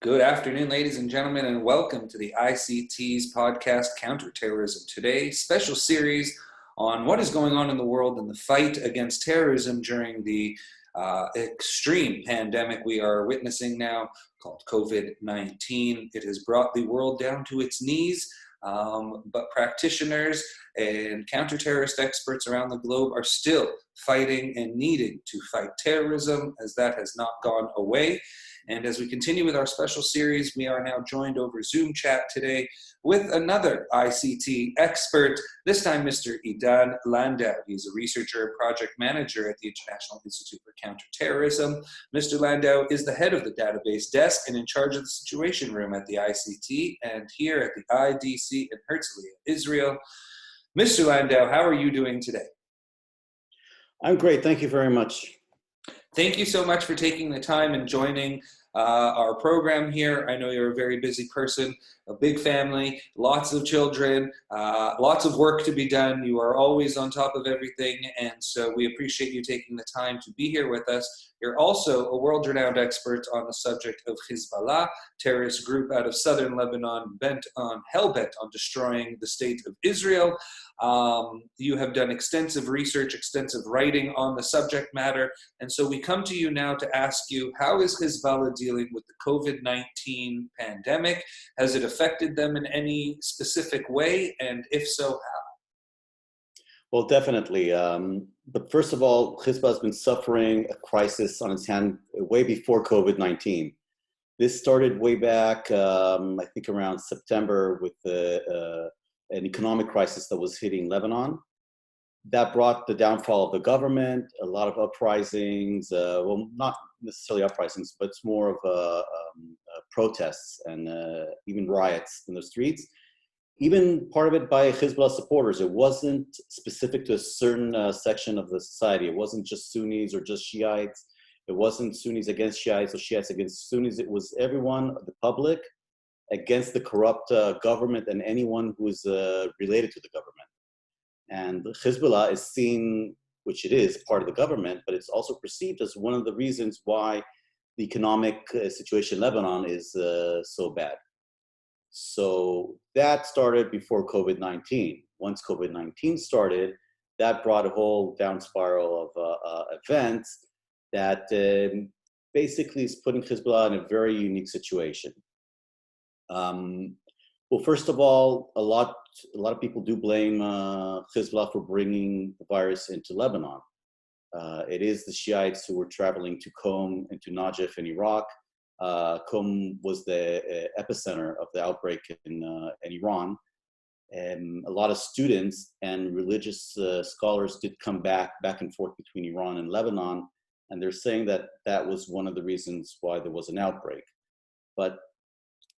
Good afternoon, ladies and gentlemen, and welcome to the ICT's podcast, Counter-Terrorism Today, special series on what is going on in the world in the fight against terrorism during the extreme pandemic we are witnessing now called COVID-19. It has brought the world down to its knees, but practitioners and counter-terrorist experts around the globe are still fighting and needing to fight terrorism, as that has not gone away. And as we continue with our special series, we are now joined over Zoom chat today with another ICT expert, this time Mr. Edan Landau. He's a researcher and project manager at the International Institute for Counter-Terrorism. Mr. Landau is the head of the database desk and in charge of the situation room at the ICT and here at the IDC in Herzliya, Israel. Mr. Landau, how are you doing today? I'm great. Thank you very much. Thank you so much for taking the time and joining our program here. I know you're a very busy person, a big family, lots of children, lots of work to be done. You are always on top of everything, and so we appreciate you taking the time to be here with us. You're also a world-renowned expert on the subject of Hezbollah, terrorist group out of southern Lebanon, hell-bent on destroying the state of Israel. You have done extensive research, extensive writing on the subject matter, and so we come to you now to ask you, how is Hezbollah dealing with the COVID-19 pandemic? Has it affected them in any specific way, and if so, how? Well, definitely. But first of all, Hezbollah has been suffering a crisis on its hand way before COVID-19. This started way back, I think around September, with an economic crisis that was hitting Lebanon. That brought the downfall of the government, a lot of uprisings, well, not necessarily uprisings, but it's more of protests and even riots in the streets. Even part of it by Hezbollah supporters. It wasn't specific to a certain section of the society. It wasn't just Sunnis or just Shiites. It wasn't Sunnis against Shiites or Shiites against Sunnis. It was everyone, the public, against the corrupt government and anyone who is related to the government. And Hezbollah is seen, which it is, part of the government, but it's also perceived as one of the reasons why the economic situation in Lebanon is so bad. So that started before COVID-19. Once COVID-19 started, that brought a whole down spiral of events that basically is putting Hezbollah in a very unique situation. Well, first of all, a lot of people do blame Hezbollah for bringing the virus into Lebanon. It is the Shiites who were traveling to Qom and to Najaf in Iraq. Qom was the epicenter of the outbreak in Iran. And a lot of students and religious scholars did come back and forth between Iran and Lebanon, and they're saying that that was one of the reasons why there was an outbreak. But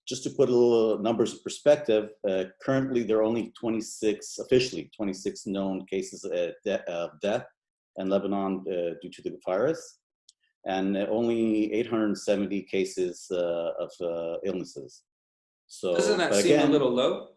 just to put a little numbers in perspective, currently there are only officially 26 known cases of death in Lebanon due to the virus, and only 870 cases of illnesses. So doesn't that seem a little low?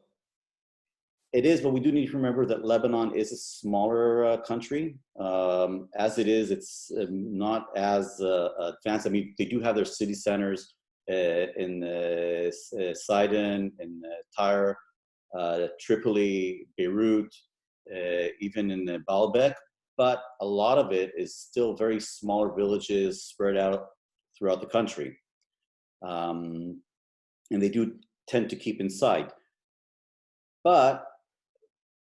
It is, but we do need to remember that Lebanon is a smaller country. As it is, it's not as advanced. I mean, they do have their city centers in Sidon, in Tyre, Tripoli, Beirut, even in Baalbek, but a lot of it is still very smaller villages spread out throughout the country. And they do tend to keep inside. But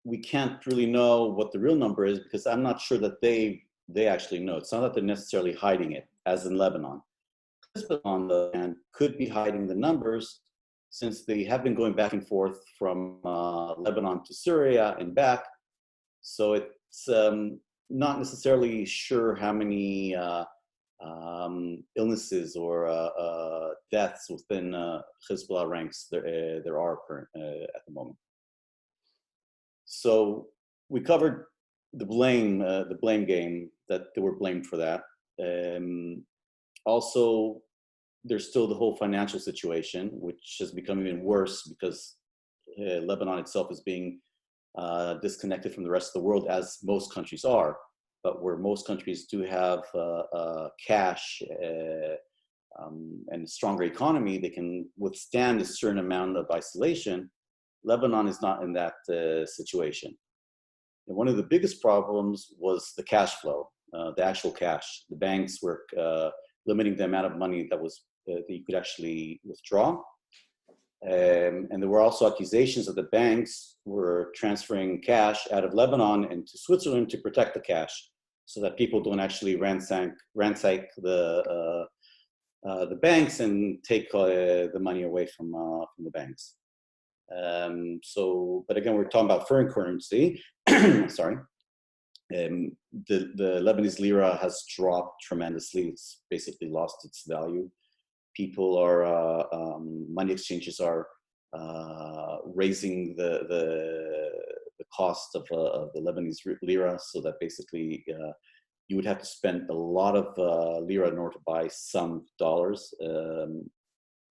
we can't really know what the real number is because I'm not sure that they actually know. It's not that they're necessarily hiding it, as in Lebanon. Hezbollah, on the other hand, could be hiding the numbers since they have been going back and forth from Lebanon to Syria and back. So it's not necessarily sure how many illnesses or deaths within Hezbollah ranks there are at the moment. So we covered the blame game that they were blamed for that. Also, there's still the whole financial situation, which has become even worse because Lebanon itself is being disconnected from the rest of the world, as most countries are. But where most countries do have cash and a stronger economy, they can withstand a certain amount of isolation. Lebanon is not in that situation. And one of the biggest problems was the cash flow, the actual cash. The banks were limiting the amount of money that you could actually withdraw. And there were also accusations that the banks were transferring cash out of Lebanon into Switzerland to protect the cash, so that people don't actually ransack the banks and take the money away from the banks. But again, we're talking about foreign currency. Sorry. The Lebanese lira has dropped tremendously. It's basically lost its value. People are, money exchanges are raising the cost of the Lebanese lira, so that basically you would have to spend a lot of lira in order to buy some dollars.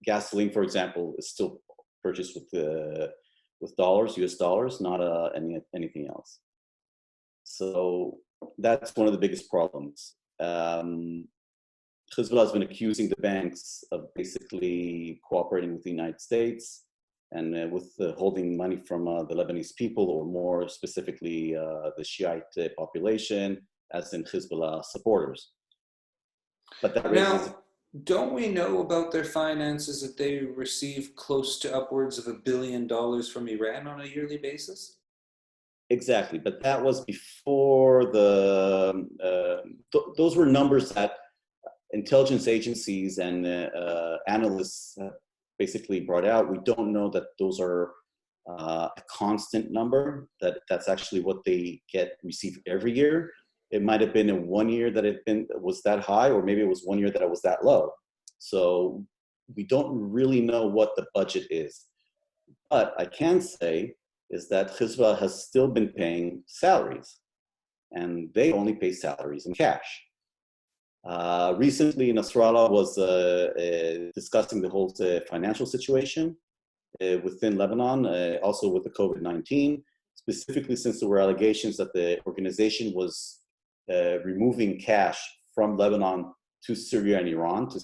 Gasoline, for example, is still purchased with dollars, US dollars, not anything else. So that's one of the biggest problems. Hezbollah has been accusing the banks of basically cooperating with the United States and with holding money from the Lebanese people, or more specifically the Shiite population, as in Hezbollah supporters. But that raises... Now, don't we know about their finances, that they receive close to upwards of $1 billion from Iran on a yearly basis? Exactly, but that was before those were numbers that intelligence agencies and analysts basically brought out. We don't know that those are a constant number, that's actually what they receive every year. It might have been in 1 year that was that high, or maybe it was 1 year that it was that low. So we don't really know what the budget is. But I can say is that Hezbollah has still been paying salaries, and they only pay salaries in cash. Recently, Nasrallah was discussing the whole financial situation within Lebanon, also with the Covid-19, specifically since there were allegations that the organization was removing cash from Lebanon to Syria and Iran to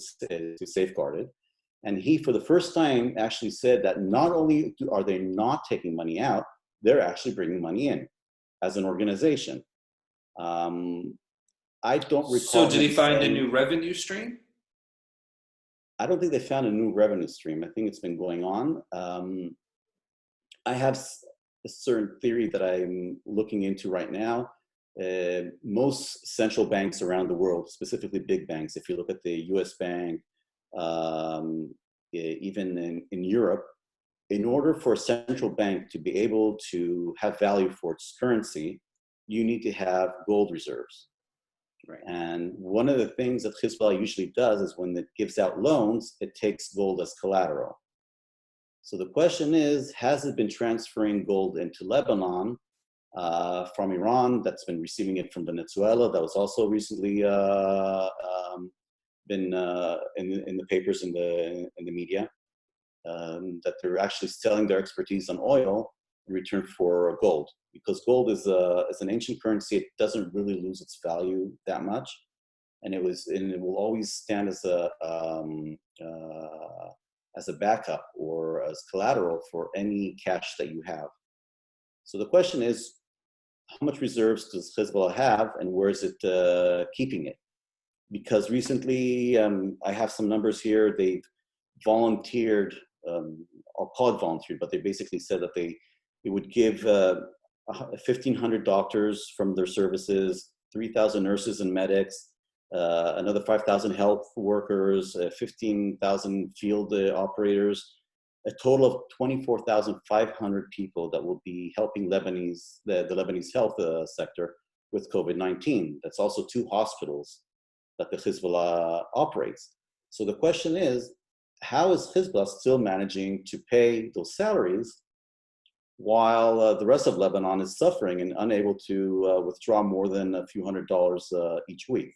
safeguard it. And he, for the first time, actually said that not only are they not taking money out, they're actually bringing money in as an organization. I don't recall. So did he find a new revenue stream? I don't think they found a new revenue stream. I think it's been going on. I have a certain theory that I'm looking into right now. Most central banks around the world, specifically big banks, if you look at the US Bank, even in Europe, in order for a central bank to be able to have value for its currency, you need to have gold reserves. Right. And one of the things that Hezbollah usually does is when it gives out loans, it takes gold as collateral. So the question is, has it been transferring gold into Lebanon from Iran, that's been receiving it from Venezuela, that was also recently been in the papers, in the media, that they're actually selling their expertise on oil in return for gold, because gold is an ancient currency. It doesn't really lose its value that much, and it will always stand as a backup or as collateral for any cash that you have. So the question is, how much reserves does Hezbollah have, and where is it keeping it? Because recently, I have some numbers here. They've volunteered, I'll call it volunteered, but they basically said that they would give 1,500 doctors from their services, 3,000 nurses and medics, another 5,000 health workers, 15,000 field operators, a total of 24,500 people that will be helping the Lebanese health sector with COVID-19. That's also 2 hospitals that the Hezbollah operates. So the question is, how is Hezbollah still managing to pay those salaries while the rest of Lebanon is suffering and unable to withdraw more than a few $100s each week?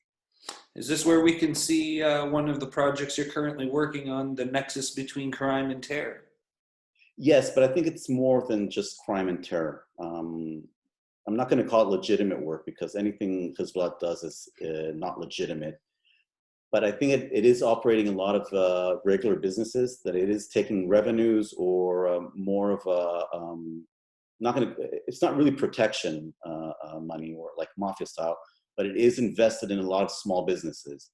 Is this where we can see one of the projects you're currently working on, the nexus between crime and terror? Yes, but I think it's more than just crime and terror. I'm not going to call it legitimate work, because anything Hezbollah does is not legitimate. but I think it is operating a lot of regular businesses, that it is taking revenues or more of a, it's not really protection money or like mafia style, but it is invested in a lot of small businesses.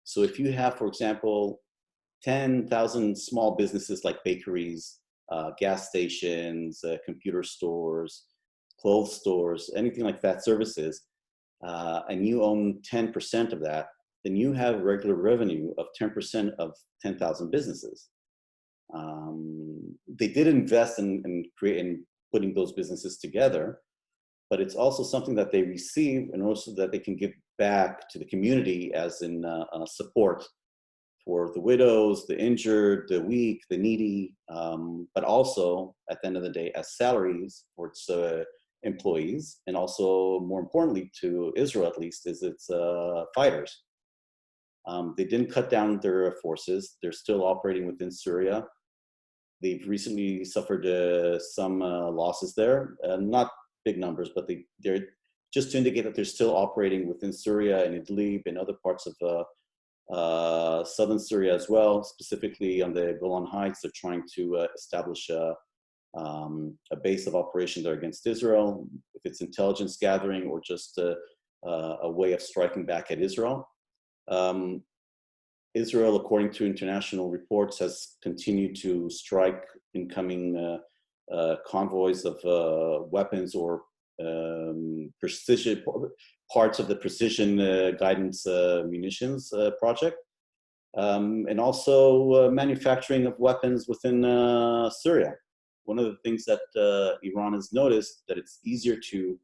So if you have, for example, 10,000 small businesses like bakeries, gas stations, computer stores, clothes stores, anything like that, services, and you own 10% of that, then you have regular revenue of 10% of 10,000 businesses. They did invest in putting those businesses together, but it's also something that they receive and also that they can give back to the community as in support for the widows, the injured, the weak, the needy, but also at the end of the day as salaries for its employees, and also more importantly to Israel at least is its fighters. They didn't cut down their forces. They're still operating within Syria. They've recently suffered some losses there, not big numbers, but they're just to indicate that they're still operating within Syria and Idlib and other parts of southern Syria as well, specifically on the Golan Heights. They're trying to establish a base of operation there against Israel, if it's intelligence gathering or just a way of striking back at Israel. Israel, according to international reports, has continued to strike incoming convoys of weapons or precision parts of the precision guidance munitions project, and also manufacturing of weapons within Syria. One of the things that Iran has noticed, that it's easier to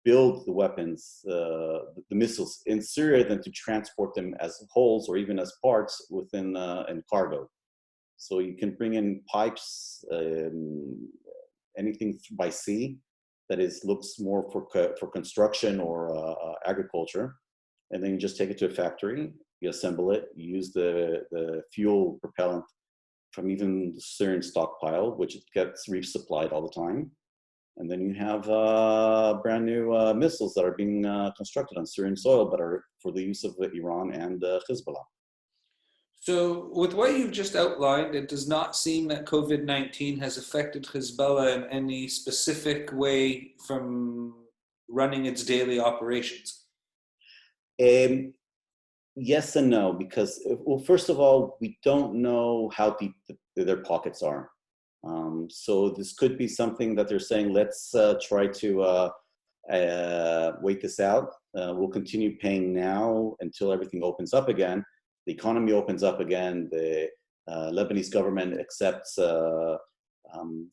build the weapons, the missiles in Syria than to transport them as wholes or even as parts within in cargo. So you can bring in pipes, anything by sea that looks more for construction or agriculture, and then you just take it to a factory, you assemble it, you use the fuel propellant from even the Syrian stockpile, which it gets resupplied all the time. And then you have brand new missiles that are being constructed on Syrian soil, but are for the use of Iran and Hezbollah. So with what you've just outlined, it does not seem that COVID-19 has affected Hezbollah in any specific way from running its daily operations. Yes and no, because, well, first of all, we don't know how deep their pockets are. So this could be something that they're saying, let's try to wait this out. We'll continue paying now until everything opens up again. The economy opens up again. The Lebanese government accepts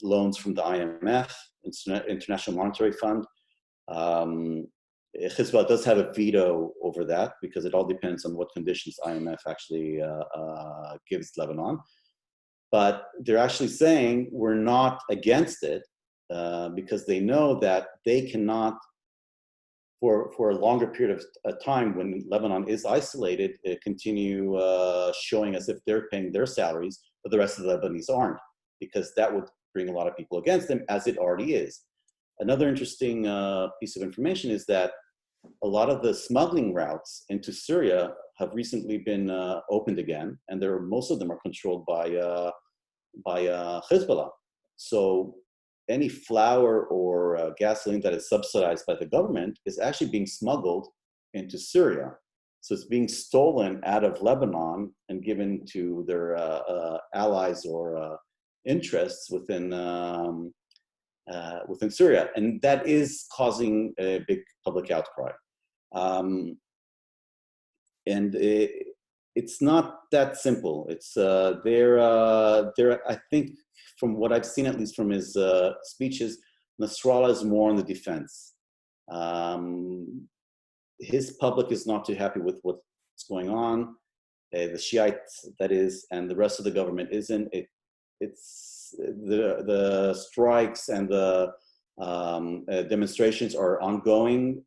loans from the IMF, International Monetary Fund. Hezbollah does have a veto over that because it all depends on what conditions IMF actually gives Lebanon. But they're actually saying we're not against it because they know that they cannot, for a longer period of time when Lebanon is isolated, continue showing as if they're paying their salaries, but the rest of the Lebanese aren't, because that would bring a lot of people against them, as it already is. Another interesting piece of information is that a lot of the smuggling routes into Syria have recently been opened again, and most of them are controlled by Hezbollah. So any flour or gasoline that is subsidized by the government is actually being smuggled into Syria. So it's being stolen out of Lebanon and given to their allies or interests within Syria, and that is causing a big public outcry. And it's not that simple. It's I think, from what I've seen, at least from his speeches, Nasrallah is more on the defense. His public is not too happy with what's going on. The Shiites, that is, and the rest of the government isn't. It's the strikes and the demonstrations are ongoing.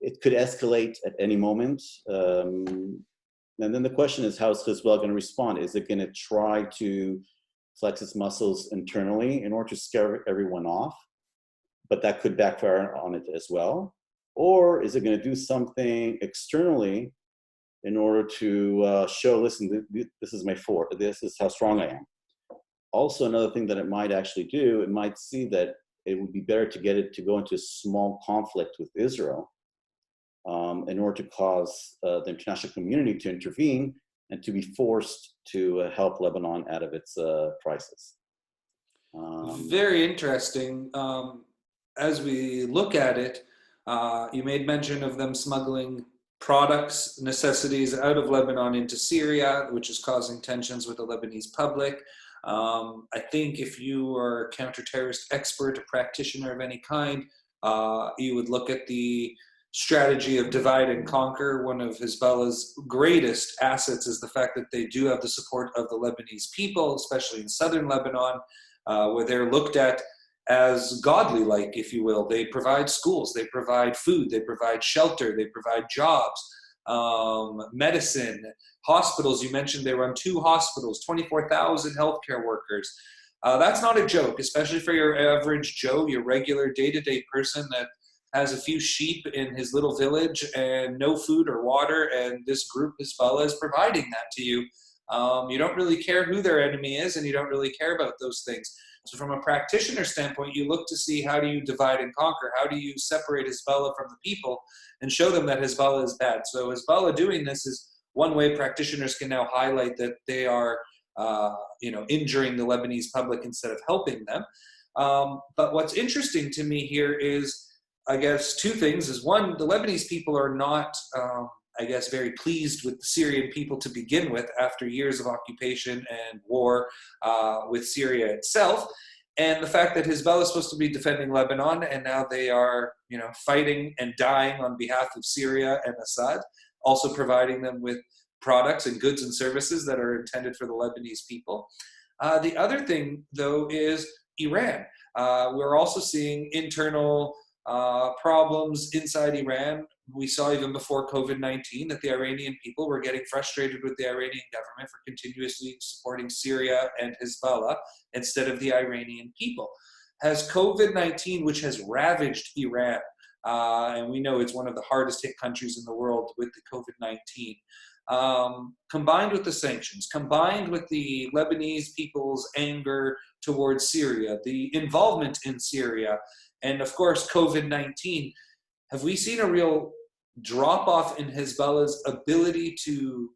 It could escalate at any moment. And then the question is, how is Hezbollah going to respond? Is it going to try to flex its muscles internally in order to scare everyone off? But that could backfire on it as well. Or is it going to do something externally in order to show, listen, this is this is how strong I am. Also, another thing that it might actually do, it might see that it would be better to get it to go into a small conflict with Israel in order to cause the international community to intervene and to be forced to help Lebanon out of its crisis. Very interesting. As we look at it, you made mention of them smuggling products, necessities out of Lebanon into Syria, which is causing tensions with the Lebanese public. I think if you are a counter-terrorist expert, a practitioner of any kind, you would look at the strategy of divide and conquer. One of Hezbollah's greatest assets is the fact that they do have the support of the Lebanese people, especially in southern Lebanon, where they're looked at as godly-like, if you will. They provide schools, they provide food, they provide shelter, they provide jobs, medicine, hospitals. You mentioned they run 2 hospitals, 24,000 healthcare workers. That's not a joke, especially for your average Joe, your regular day-to-day person that has a few sheep in his little village and no food or water, and this group, Hezbollah, is providing that to you. You don't really care who their enemy is, and you don't really care about those things. So from a practitioner standpoint, you look to see, how do you divide and conquer? How do you separate Hezbollah from the people and show them that Hezbollah is bad? So Hezbollah doing this is one way practitioners can now highlight that they are injuring the Lebanese public instead of helping them. But what's interesting to me here is, I guess, 2 things. Is one, the Lebanese people are not, very pleased with the Syrian people to begin with after years of occupation and war with Syria itself. And the fact that Hezbollah is supposed to be defending Lebanon, and now they are, fighting and dying on behalf of Syria and Assad, also providing them with products and goods and services that are intended for the Lebanese people. The other thing, though, is Iran. We're also seeing internal problems inside Iran. We saw even before COVID-19 that the Iranian people were getting frustrated with the Iranian government for continuously supporting Syria and Hezbollah instead of the Iranian people. Has COVID-19, which has ravaged Iran, and we know it's one of the hardest hit countries in the world with the COVID-19, combined with the sanctions, combined with the Lebanese people's anger towards Syria, the involvement in Syria, and of course COVID-19, have we seen a real drop-off in Hezbollah's ability to,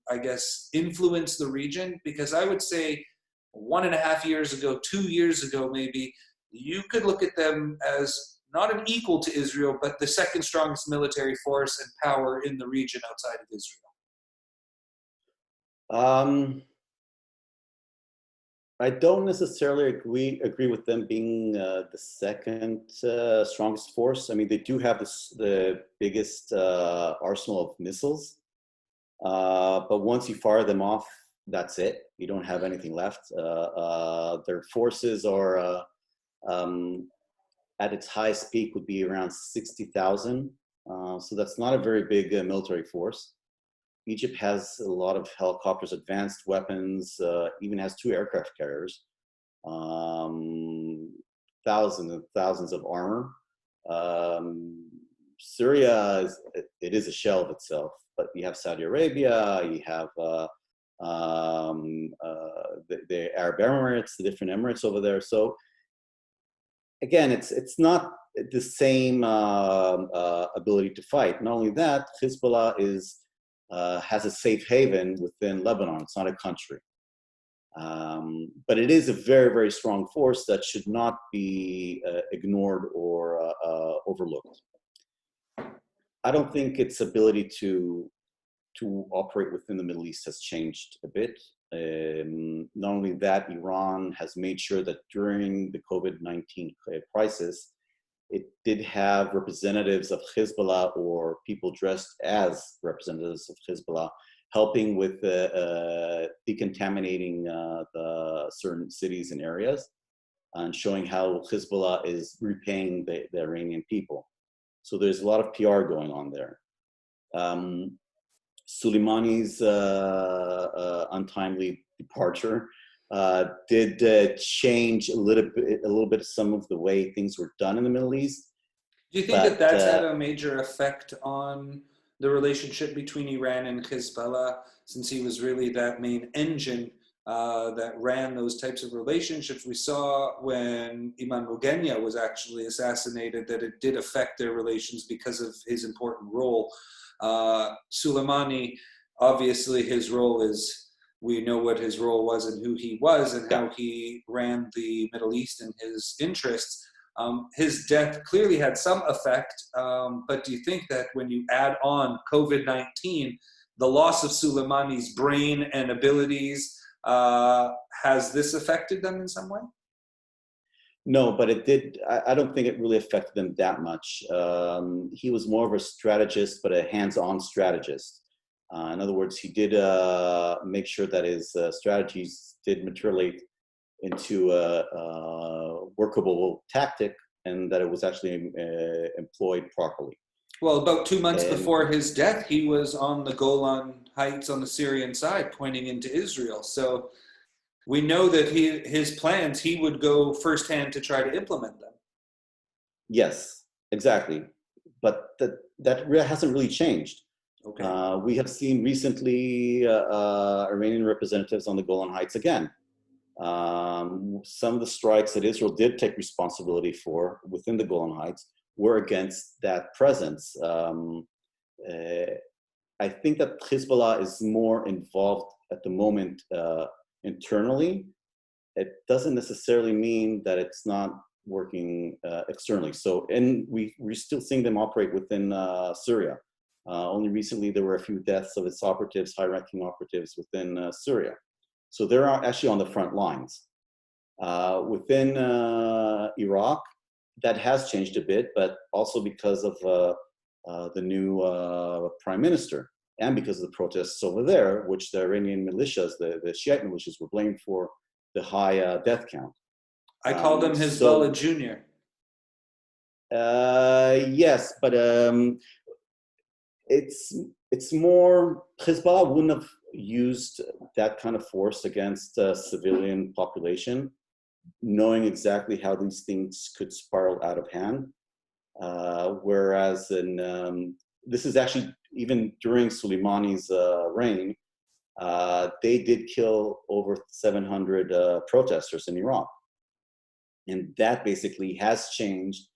influence the region? Because I would say 1.5 years ago, 2 years ago maybe, you could look at them as not an equal to Israel, but the second strongest military force and power in the region outside of Israel. I don't necessarily agree with them being the second strongest force. I mean, they do have the biggest arsenal of missiles, but once you fire them off, that's it. You don't have anything left. Their forces are at its highest peak would be around 60,000. So that's not a very big military force. Egypt has a lot of helicopters, advanced weapons, even has 2 aircraft carriers, thousands and thousands of armor. Syria, it is a shell of itself, but you have Saudi Arabia, you have the Arab Emirates, the different Emirates over there. So again, it's not the same ability to fight. Not only that, Hezbollah has a safe haven within Lebanon. It's not a country. But it is a very, very strong force that should not be ignored or overlooked. I don't think its ability to operate within the Middle East has changed a bit. Not only that, Iran has made sure that during the COVID-19 crisis, it did have representatives of Hezbollah or people dressed as representatives of Hezbollah helping with decontaminating the certain cities and areas and showing how Hezbollah is repaying the Iranian people. So there's a lot of PR going on there. Soleimani's untimely departure did change a little bit some of the way things were done in the Middle East. Do you think that that's had a major effect on the relationship between Iran and Hezbollah, since he was really that main engine that ran those types of relationships. We saw when Imam Mugenia was actually assassinated that it did affect their relations because of his important role. Soleimani, obviously his role is, we know what his role was and who he was and how he ran the Middle East and his interests. His death clearly had some effect, but do you think that when you add on COVID-19, the loss of Soleimani's brain and abilities, has this affected them in some way? No, but it did. I don't think it really affected them that much. He was more of a strategist, but a hands-on strategist. In other words, he did make sure that his strategies did materialize into a workable tactic and that it was actually employed properly. Well, about 2 months before his death, he was on the Golan Heights on the Syrian side, pointing into Israel. So we know that his plans, he would go firsthand to try to implement them. Yes, exactly. But that hasn't really changed. Okay. We have seen recently Iranian representatives on the Golan Heights again. Some of the strikes that Israel did take responsibility for within the Golan Heights were against that presence. I think that Hezbollah is more involved at the moment internally. It doesn't necessarily mean that it's not working externally. So, and we're still seeing them operate within Syria. Only recently there were a few deaths of its operatives, high-ranking operatives within Syria. So they're actually on the front lines. Within Iraq, that has changed a bit, but also because of the new prime minister and because of the protests over there, which the Iranian militias, the Shiite militias, were blamed for the high death count. I call them Hezbollah Jr. Yes, but it's more, Hezbollah wouldn't have used that kind of force against a civilian population, knowing exactly how these things could spiral out of hand. Whereas this is actually, even during Soleimani's reign, they did kill over 700 protesters in Iraq. And that basically has changed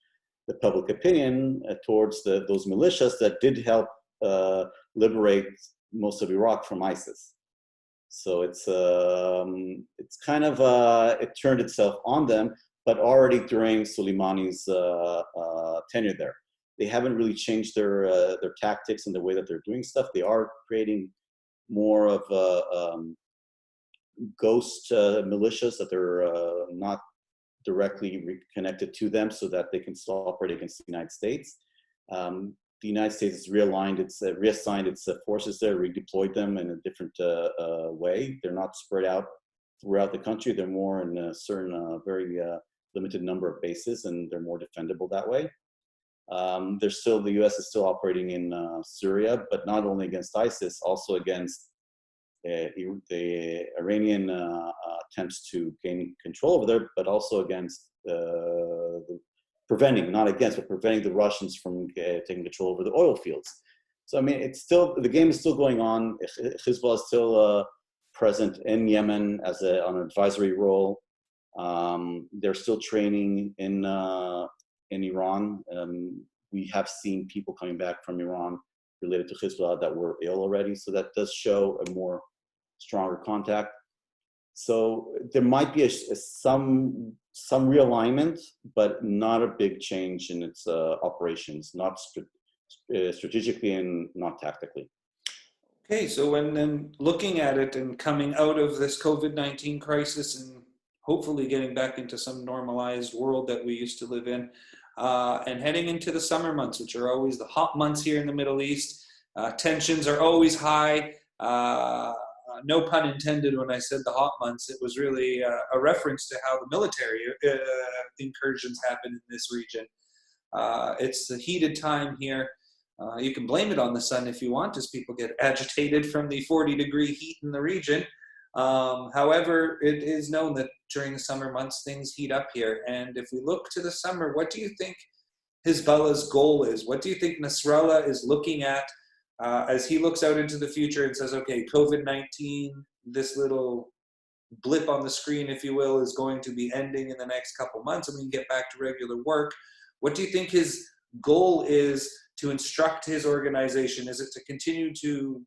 the public opinion towards those militias that did help liberate most of Iraq from ISIS. So it's kind of, it turned itself on them, but already during Soleimani's tenure there. They haven't really changed their tactics and the way that they're doing stuff. They are creating more of ghost militias that they're not directly connected to them so that they can still operate against the United States. The United States has reassigned its forces there, redeployed them in a different way. They're not spread out throughout the country. They're more in a certain, very limited number of bases, and they're more defendable that way. The U.S. is still operating in Syria, but not only against ISIS, also against the Iranian attempts to gain control over there, but also against preventing the Russians from taking control over the oil fields. So, I mean, the game is still going on. Hezbollah is still present in Yemen on an advisory role. They're still training in Iran. We have seen people coming back from Iran related to Hezbollah that were ill already. So that does show a more stronger contact. So there might be some realignment, but not a big change in its operations, not strategically and not tactically. Okay, so when then looking at it and coming out of this COVID-19 crisis and hopefully getting back into some normalized world that we used to live in, and heading into the summer months, which are always the hot months here in the Middle East, tensions are always high. No pun intended when I said the hot months. It was really a reference to how the military incursions happen in this region. It's a heated time here. You can blame it on the sun if you want, as people get agitated from the 40-degree heat in the region. However, it is known that during the summer months, things heat up here. And if we look to the summer, what do you think Hezbollah's goal is? What do you think Nasrallah is looking at as he looks out into the future and says, okay, COVID-19, this little blip on the screen, if you will, is going to be ending in the next couple months and we can get back to regular work. What do you think his goal is to instruct his organization? Is it to continue to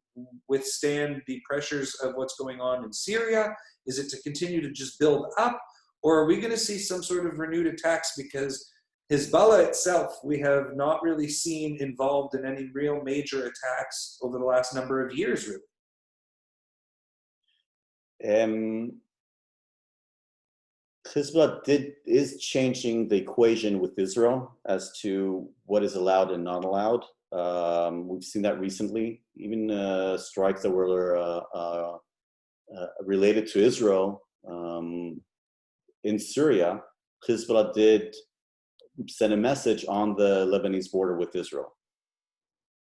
withstand the pressures of what's going on in Syria? Is it to continue to just build up? Or are we going to see some sort of renewed attacks? Because Hezbollah itself, we have not really seen involved in any real major attacks over the last number of years, really. Hezbollah is changing the equation with Israel as to what is allowed and not allowed. We've seen that recently. Even strikes that were related to Israel in Syria, Hezbollah did send a message on the Lebanese border with Israel.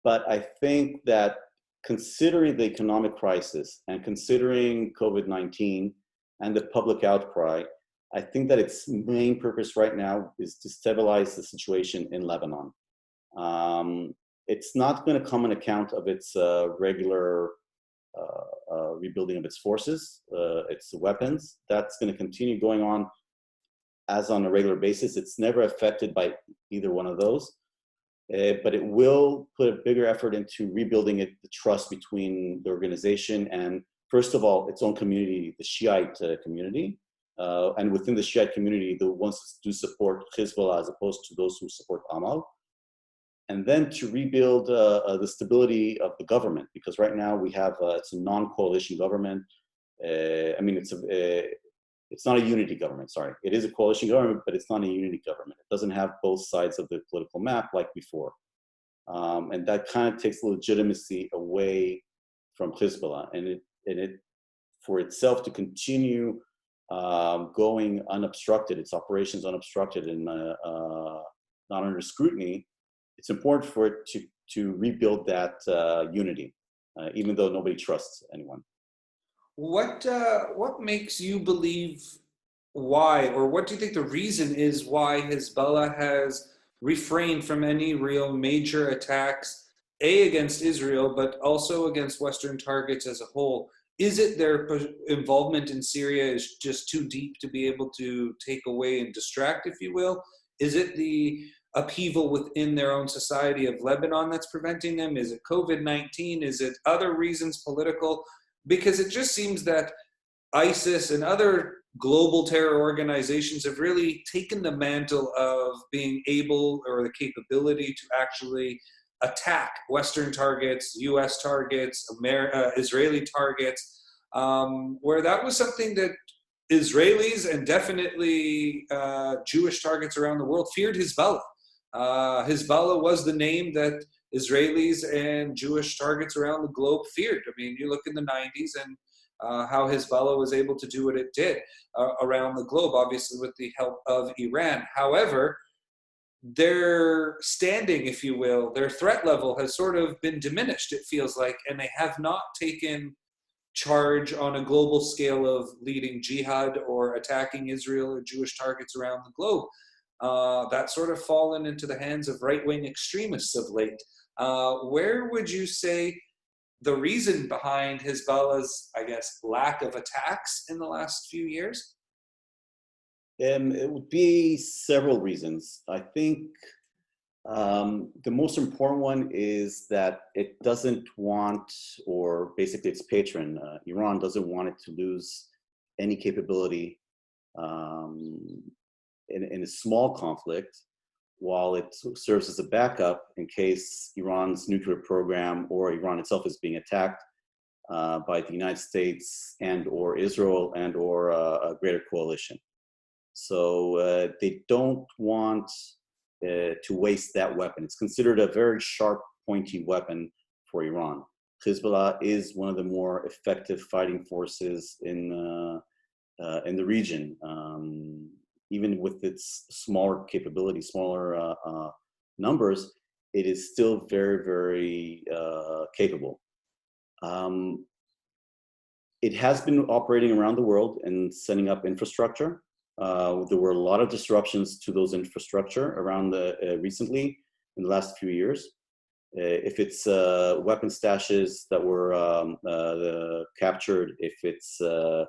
But I think that considering the economic crisis and considering COVID-19 and the public outcry, I think that its main purpose right now is to stabilize the situation in Lebanon. It's not going to come on account of its regular rebuilding of its forces, its weapons. That's going to continue going on as on a regular basis. It's never affected by either one of those. But it will put a bigger effort into rebuilding the trust between the organization and, first of all, its own community, the Shiite community. And within the Shiite community, the ones that do support Hezbollah as opposed to those who support Amal. And then to rebuild the stability of the government, because right now we have, it's a non-coalition government. It's not a unity government, sorry. It is a coalition government, but it's not a unity government. It doesn't have both sides of the political map like before. And that kind of takes the legitimacy away from Hezbollah. And it for itself to continue going unobstructed, its operations unobstructed and not under scrutiny, it's important for it to rebuild that unity, even though nobody trusts anyone. What makes you believe why, or what do you think the reason is why Hezbollah has refrained from any real major attacks, against Israel, but also against Western targets as a whole? Is it their involvement in Syria is just too deep to be able to take away and distract, if you will? Is it the upheaval within their own society of Lebanon that's preventing them? Is it COVID-19? Is it other reasons, political? Because it just seems that ISIS and other global terror organizations have really taken the mantle of being able, or the capability to actually attack Western targets, US targets, Israeli targets, where that was something that Israelis and definitely Jewish targets around the world feared Hezbollah. Hezbollah was the name that Israelis and Jewish targets around the globe feared. I mean, you look in the 90s and how Hezbollah was able to do what it did around the globe, obviously with the help of Iran. However, their standing, if you will, their threat level has sort of been diminished, it feels like, and they have not taken charge on a global scale of leading jihad or attacking Israel or Jewish targets around the globe. That's sort of fallen into the hands of right-wing extremists of late. Where would you say the reason behind Hezbollah's, I guess, lack of attacks in the last few years? It would be several reasons. I think the most important one is that it doesn't want, or basically its patron, Iran, doesn't want it to lose any capability in a small conflict, while it serves as a backup in case Iran's nuclear program or Iran itself is being attacked by the United States and or Israel and or a greater coalition. So they don't want to waste that weapon. It's considered a very sharp, pointy weapon for Iran. Hezbollah is one of the more effective fighting forces in the region. Even with its smaller capability, smaller numbers, it is still very, very capable. It has been operating around the world and setting up infrastructure. There were a lot of disruptions to those infrastructure around recently in the last few years. if it's weapon stashes that were captured, if it's We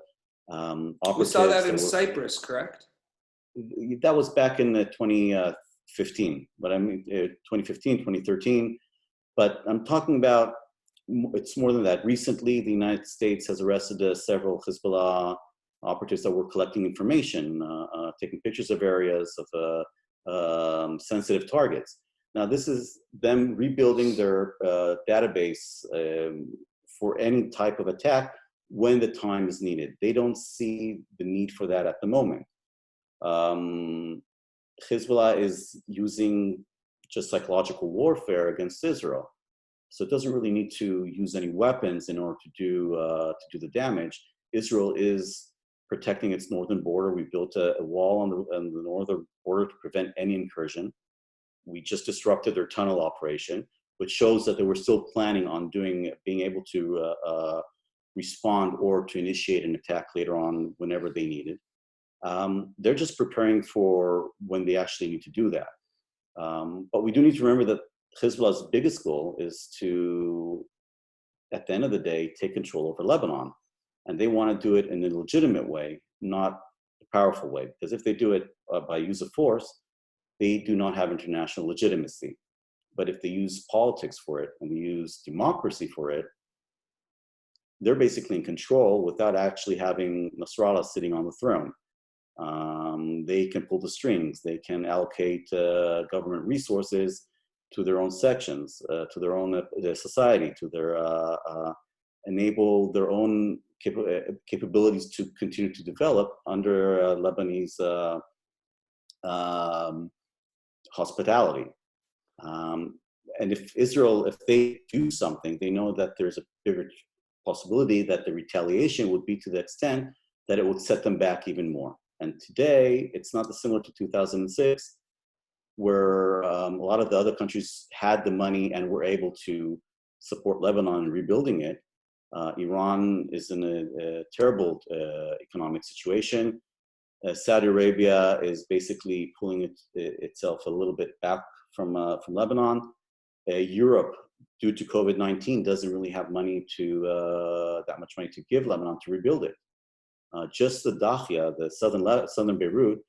saw operatives that in that were, Cyprus, correct? that was back in 2015, but I mean 2015, 2013. But I'm talking about, it's more than that. Recently, the United States has arrested several Hezbollah operatives that were collecting information, taking pictures of areas of sensitive targets. Now, this is them rebuilding their database for any type of attack when the time is needed. They don't see the need for that at the moment. Hezbollah is using just psychological warfare against Israel. So it doesn't really need to use any weapons in order to do the damage. Israel is protecting its northern border. We built a wall on the northern border to prevent any incursion. We just disrupted their tunnel operation, which shows that they were still planning on being able to respond or to initiate an attack later on whenever they needed. They're just preparing for when they actually need to do that. But we do need to remember that Hezbollah's biggest goal is to, at the end of the day, take control over Lebanon. And they want to do it in a legitimate way, not a powerful way. Because if they do it by use of force, they do not have international legitimacy. But if they use politics for it and they use democracy for it, they're basically in control without actually having Nasrallah sitting on the throne. They can pull the strings. They can allocate government resources to their own sections, to their own society, to their enable their own capabilities to continue to develop under Lebanese hospitality. And if Israel, if they do something, they know that there's a bigger possibility that the retaliation would be to the extent that it would set them back even more. And today, it's not similar to 2006, where a lot of the other countries had the money and were able to support Lebanon in rebuilding it. Iran is in a terrible economic situation. Saudi Arabia is basically pulling itself a little bit back from Lebanon. Europe, due to COVID-19, doesn't really have money that much money to give Lebanon to rebuild it. Just the Dahia, the southern Beirut,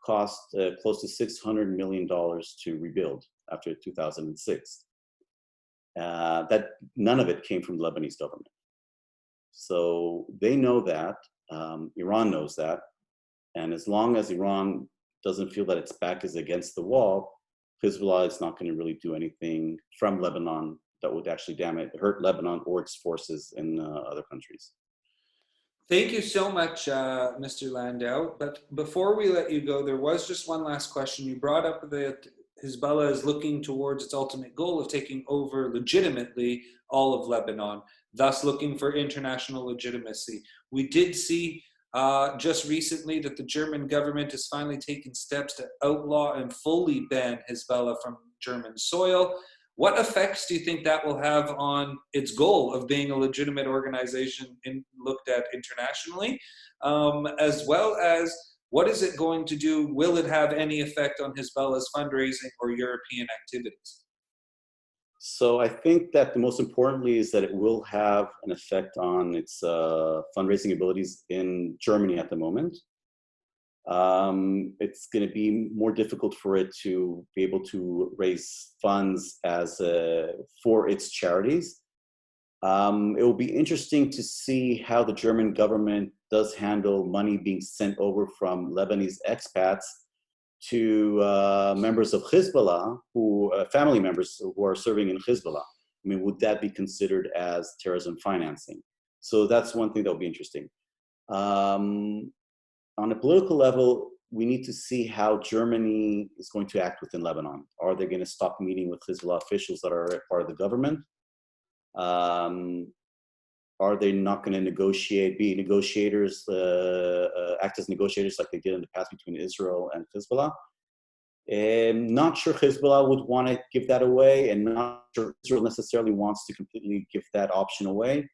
cost close to $600 million to rebuild after 2006. That none of it came from the Lebanese government. So they know that, Iran knows that, and as long as Iran doesn't feel that its back is against the wall, Hezbollah is not going to really do anything from Lebanon that would actually hurt Lebanon or its forces in other countries. Thank you so much, Mr. Landau. But before we let you go, there was just one last question. You brought up that Hezbollah is looking towards its ultimate goal of taking over legitimately all of Lebanon, thus looking for international legitimacy. We did see just recently that the German government has finally taken steps to outlaw and fully ban Hezbollah from German soil. What effects do you think that will have on its goal of being a legitimate organization looked at internationally, as well as what is it going to do? Will it have any effect on Hezbollah's fundraising or European activities? So I think that the most importantly is that it will have an effect on its fundraising abilities in Germany at the moment. It's going to be more difficult for it to be able to raise funds for its charities. It will be interesting to see how the German government does handle money being sent over from Lebanese expats to members of Hezbollah, family members who are serving in Hezbollah. I mean, would that be considered as terrorism financing? So that's one thing that will be interesting. On a political level, we need to see how Germany is going to act within Lebanon. Are they going to stop meeting with Hezbollah officials that are part of the government? Are they not going to be negotiators, act as negotiators like they did in the past between Israel and Hezbollah? I'm not sure Hezbollah would want to give that away, and not sure Israel necessarily wants to completely give that option away.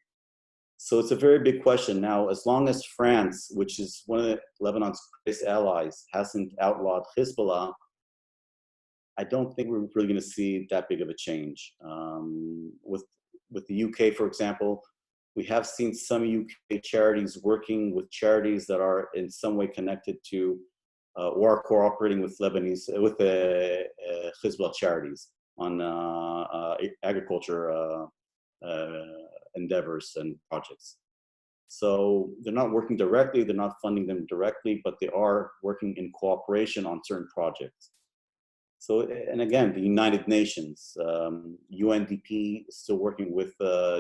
So it's a very big question. Now, as long as France, which is one of Lebanon's greatest allies, hasn't outlawed Hezbollah, I don't think we're really going to see that big of a change. With the UK, for example, we have seen some UK charities working with charities that are in some way connected to or are cooperating with Hezbollah charities on agriculture endeavors and projects. So they're not working directly, they're not funding them directly, but they are working in cooperation on certain projects. So, and again, the United Nations, UNDP is still working with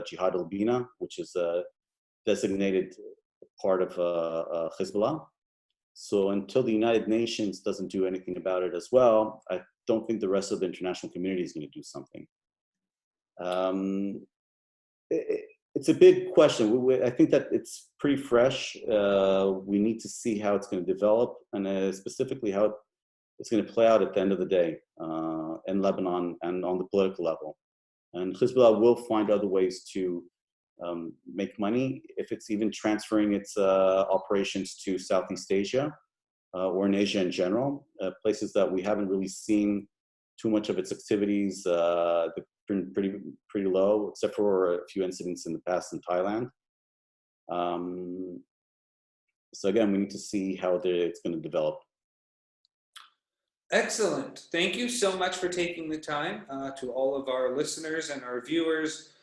Jihad al-Bina, which is a designated part of Hezbollah. So until the United Nations doesn't do anything about it as well, I don't think the rest of the international community is going to do something. It's a big question. I think that it's pretty fresh. We need to see how it's going to develop, and specifically how it's going to play out at the end of the day in Lebanon and on the political level. And Hezbollah will find other ways to make money, if it's even transferring its operations to Southeast Asia or in Asia in general, places that we haven't really seen too much of its activities. They've been pretty low, except for a few incidents in the past in Thailand. So again, we need to see how it's going to develop. Excellent. Thank you so much for taking the time. To all of our listeners and our viewers,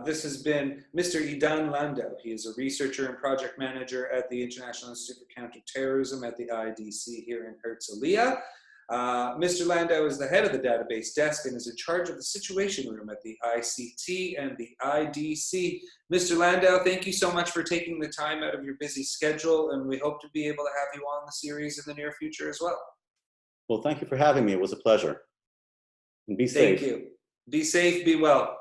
this has been Mr. Edan Landau. He is a researcher and project manager at the International Institute for Counter-Terrorism at the IDC here in Herzliya. Mr. Landau is the head of the database desk and is in charge of the situation room at the ICT and the IDC. Mr. Landau, thank you so much for taking the time out of your busy schedule, and we hope to be able to have you on the series in the near future as well. Well, thank you for having me. It was a pleasure. And be safe. Thank you. Be safe, be well.